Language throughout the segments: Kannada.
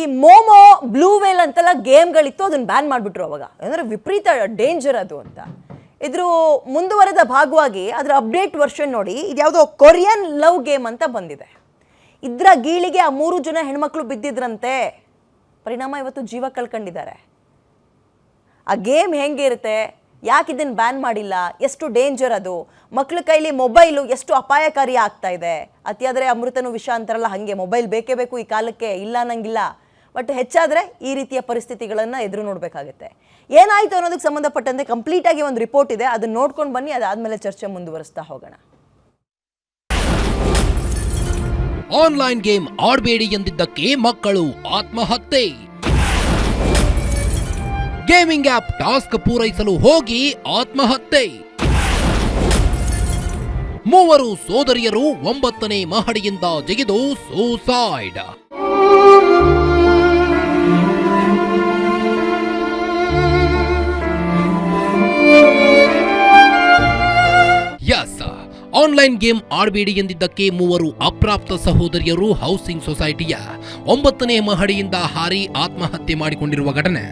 ಈ ಮೋಮೋ ಬ್ಲೂ ವೇಲ್ ಅಂತೆಲ್ಲ ಗೇಮ್ಗಳಿತ್ತು, ಅದನ್ನ ಬ್ಯಾನ್ ಮಾಡಿಬಿಟ್ರು ಅವಾಗ. ಅಂದರೆ ವಿಪರೀತ ಡೇಂಜರ್ ಅದು ಅಂತ. ಇದ್ರ ಮುಂದುವರೆದ ಭಾಗವಾಗಿ ಅದರ ಅಪ್ಡೇಟ್ ವರ್ಷನ್ ನೋಡಿ, ಇದ್ಯಾವುದೋ ಕೊರಿಯನ್ ಲವ್ ಗೇಮ್ ಅಂತ ಬಂದಿದೆ. ಇದ್ರ ಗೀಳಿಗೆ ಆ 3 ಜನ ಹೆಣ್ಮಕ್ಳು ಬಿದ್ದಿದ್ರಂತೆ. ಪರಿಣಾಮ ಇವತ್ತು ಜೀವ ಕಳ್ಕೊಂಡಿದ್ದಾರೆ. ಆ ಗೇಮ್ ಹೆಂಗಿರುತ್ತೆ, ಯಾಕೆ ಇದನ್ನು ಬ್ಯಾನ್ ಮಾಡಿಲ್ಲ, ಎಷ್ಟು ಡೇಂಜರ್ ಅದು, ಮಕ್ಳ ಕೈಲಿ ಮೊಬೈಲು ಎಷ್ಟು ಅಪಾಯಕಾರಿ ಆಗ್ತಾ ಇದೆ. ಅತಿಯಾದರೆ ಅಮೃತನು ವಿಷ ಅಂತಾರಲ್ಲ, ಹಾಗೆ ಮೊಬೈಲ್ ಬೇಕೇ ಬೇಕು ಈ ಕಾಲಕ್ಕೆ, ಇಲ್ಲ ಅನ್ನಂಗಿಲ್ಲ. ಬಟ್ ಹೆಚ್ಚಾದರೆ ಈ ರೀತಿಯ ಪರಿಸ್ಥಿತಿಗಳನ್ನು ಎದುರು ನೋಡಬೇಕಾಗುತ್ತೆ. ಏನಾಯಿತು ಅನ್ನೋದಕ್ಕೆ ಸಂಬಂಧಪಟ್ಟಂತೆ ಕಂಪ್ಲೀಟಾಗಿ ಒಂದು ರಿಪೋರ್ಟ್ ಇದೆ, ಅದನ್ನು ನೋಡ್ಕೊಂಡು ಬನ್ನಿ. ಅದಾದಮೇಲೆ ಚರ್ಚೆ ಮುಂದುವರಿಸ್ತಾ ಹೋಗೋಣ. ಆನ್ಲೈನ್ ಗೇಮ್ ಆಡಬೇಡಿ ಎಂದಿದ್ದಕ್ಕೆ ಮಕ್ಕಳು ಆತ್ಮಹತ್ಯೆ. ಗೇಮಿಂಗ್ ಆಪ್ ಟಾಸ್ಕ್ ಪೂರೈಸಲು ಹೋಗಿ ಆತ್ಮಹತ್ಯೆ. 3 ಸೋದರಿಯರು 9ನೇ ಮಹಡಿಯಿಂದ ಜಿಗಿದು ಸೂಸೈಡ್. ಯಸ್, ಆನ್ಲೈನ್ ಗೇಮ್ ಆಡಬೇಡಿ ಎಂದಿದ್ದಕ್ಕೆ 3 ಅಪ್ರಾಪ್ತ ಸಹೋದರಿಯರು ಹೌಸಿಂಗ್ ಸೊಸೈಟಿಯ 9ನೇ ಮಹಡಿಯಿಂದ ಹಾರಿ ಆತ್ಮಹತ್ಯೆ ಮಾಡಿಕೊಂಡಿರುವ ಘಟನೆ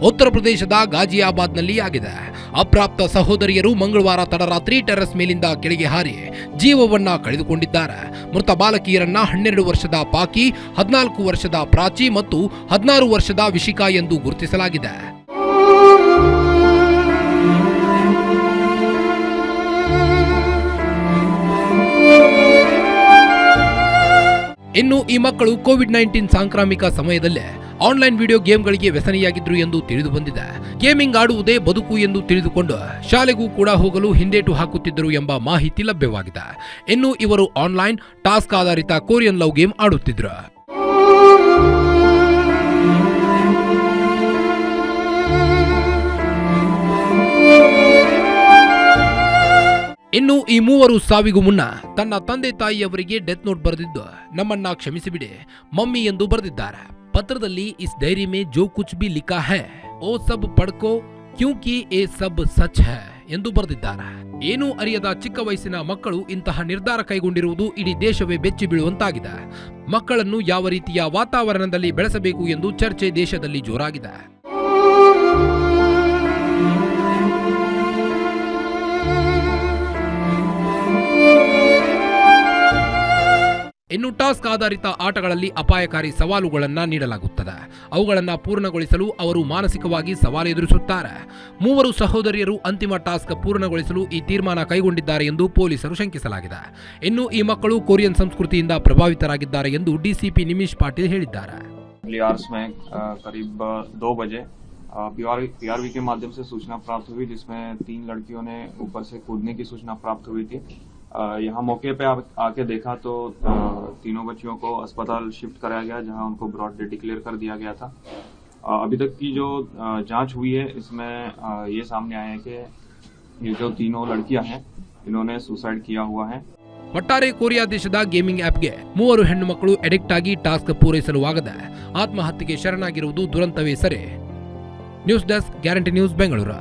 ಉತ್ತರ ಪ್ರದೇಶದ ಗಾಜಿಯಾಬಾದ್ನಲ್ಲಿ ಆಗಿದೆ. ಅಪ್ರಾಪ್ತ ಸಹೋದರಿಯರು ಮಂಗಳವಾರ ತಡರಾತ್ರಿ ಟೆರೆಸ್ ಮೇಲಿಂದ ಕೆಳಗೆ ಹಾರಿ ಜೀವವನ್ನ ಕಳೆದುಕೊಂಡಿದ್ದಾರೆ. ಮೃತ ಬಾಲಕಿಯರನ್ನ 12 ವರ್ಷದ ಪಾಕಿ, 14 ವರ್ಷದ ಪ್ರಾಚಿ ಮತ್ತು 16 ವರ್ಷದ ವಿಶಿಕಾ ಎಂದು ಗುರುತಿಸಲಾಗಿದೆ. ಇನ್ನು ಈ ಮಕ್ಕಳು ಕೋವಿಡ್-19 ಸಾಂಕ್ರಾಮಿಕ ಸಮಯದಲ್ಲೇ ಆನ್ಲೈನ್ ವಿಡಿಯೋ ಗೇಮ್ಗಳಿಗೆ ವ್ಯಸನಿಯಾಗಿದ್ರು ಎಂದು ತಿಳಿದು ಬಂದಿದೆ. ಗೇಮಿಂಗ್ ಆಡುವುದೇ ಬದುಕು ಎಂದು ತಿಳಿದುಕೊಂಡು ಶಾಲೆಗೂ ಕೂಡ ಹೋಗಲು ಹಿಂದೇಟು ಹಾಕುತ್ತಿದ್ದರು ಎಂಬ ಮಾಹಿತಿ ಲಭ್ಯವಾಗಿದೆ. ಇನ್ನು ಇವರು ಆನ್ಲೈನ್ ಟಾಸ್ಕ್ ಆಧಾರಿತ ಕೊರಿಯನ್ ಲವ್ ಗೇಮ್ ಆಡುತ್ತಿದ್ರು. ಇನ್ನು ಈ 3 ಸಾವಿಗೂ ಮುನ್ನ ತನ್ನ ತಂದೆ ತಾಯಿಯವರಿಗೆ ಡೆತ್ ನೋಟ್ ಬರೆದಿದ್ದು, ನಮ್ಮನ್ನ ಕ್ಷಮಿಸಿಬಿಡಿ ಮಮ್ಮಿ ಎಂದು ಬರೆದಿದ್ದಾರೆ. ಪತ್ರದಲ್ಲಿ ಇಸ್ ಡೈರಿ ಮೇ ಜೋ ಕುಚ್ ಬಿ ಲಿಖಾ ಹೈ ಓ ಸಬ್ ಪಡ್ಕೋ ಕ್ಯೂಂಕಿ ಎ ಸಬ್ ಸಚ್ ಹೈ ಎಂದು ಬರೆದಿದ್ದಾರೆ. ಏನೂ ಅರಿಯದ ಚಿಕ್ಕ ವಯಸ್ಸಿನ ಮಕ್ಕಳು ಇಂತಹ ನಿರ್ಧಾರ ಕೈಗೊಂಡಿರುವುದು ಇಡೀ ದೇಶವೇ ಬೆಚ್ಚಿ ಬೀಳುವಂತಾಗಿದೆ. ಮಕ್ಕಳನ್ನು ಯಾವ ರೀತಿಯ ವಾತಾವರಣದಲ್ಲಿ ಬೆಳೆಸಬೇಕು ಎಂದು ಚರ್ಚೆ ದೇಶದಲ್ಲಿ ಜೋರಾಗಿದೆ. ಇನ್ನು ಟಾಸ್ಕ್ ಆಧಾರಿತ ಆಟಗಳಲ್ಲಿ ಅಪಾಯಕಾರಿ ಸವಾಲುಗಳನ್ನು ನೀಡಲಾಗುತ್ತದೆ. ಅವುಗಳನ್ನು ಪೂರ್ಣಗೊಳಿಸಲು ಅವರು ಮಾನಸಿಕವಾಗಿ ಸವಾಲು ಎದುರಿಸುತ್ತಾರೆ. 3 ಸಹೋದರಿಯರು ಅಂತಿಮ ಟಾಸ್ಕ್ ಪೂರ್ಣಗೊಳಿಸಲು ಈ ತೀರ್ಮಾನ ಕೈಗೊಂಡಿದ್ದಾರೆ ಎಂದು ಪೊಲೀಸರು ಶಂಕಿಸಲಾಗಿದೆ. ಇನ್ನು ಈ ಮಕ್ಕಳು ಕೊರಿಯನ್ ಸಂಸ್ಕೃತಿಯಿಂದ ಪ್ರಭಾವಿತರಾಗಿದ್ದಾರೆ ಎಂದು ಡಿಸಿಪಿ ನಿಮಿಷ್ ಪಾಟೀಲ್ ಹೇಳಿದ್ದಾರೆ. करीब 2 बजे पीआरवी के माध्यम से सूचना प्राप्त हुई, जिसमें 3 लड़कियों ने ऊपर से कूदने की सूचना प्राप्त हुई थी. यहाँ मौके पे आके देखा तो तीनों बच्चियों को अस्पताल शिफ्ट कराया गया, जहाँ उनको ब्रॉड डेथ डिक्लेयर कर दिया गया था. अभी तक की जो जांच हुई है, इसमें ये सामने आया है कि ये जो तीनों लड़कियां हैं, इन्होंने सुसाइड किया हुआ है. ಒಟ್ಟಾರೆ ಕೊರಿಯಾ ದೇಶದ ಗೇಮಿಂಗ್ ಆಪ್ಗೆ 3 ಹೆಣ್ಣು ಮಕ್ಕಳು ಅಡಿಕ್ಟ್ ಆಗಿ ಟಾಸ್ಕ್ ಪೂರೈಸಲುವಾಗದೆ ಆತ್ಮಹತ್ಯೆಗೆ ಶರಣಾಗಿರುವುದು ದುರಂತವೇ ಸರಿ. News desk, guarantee news, Bengaluru.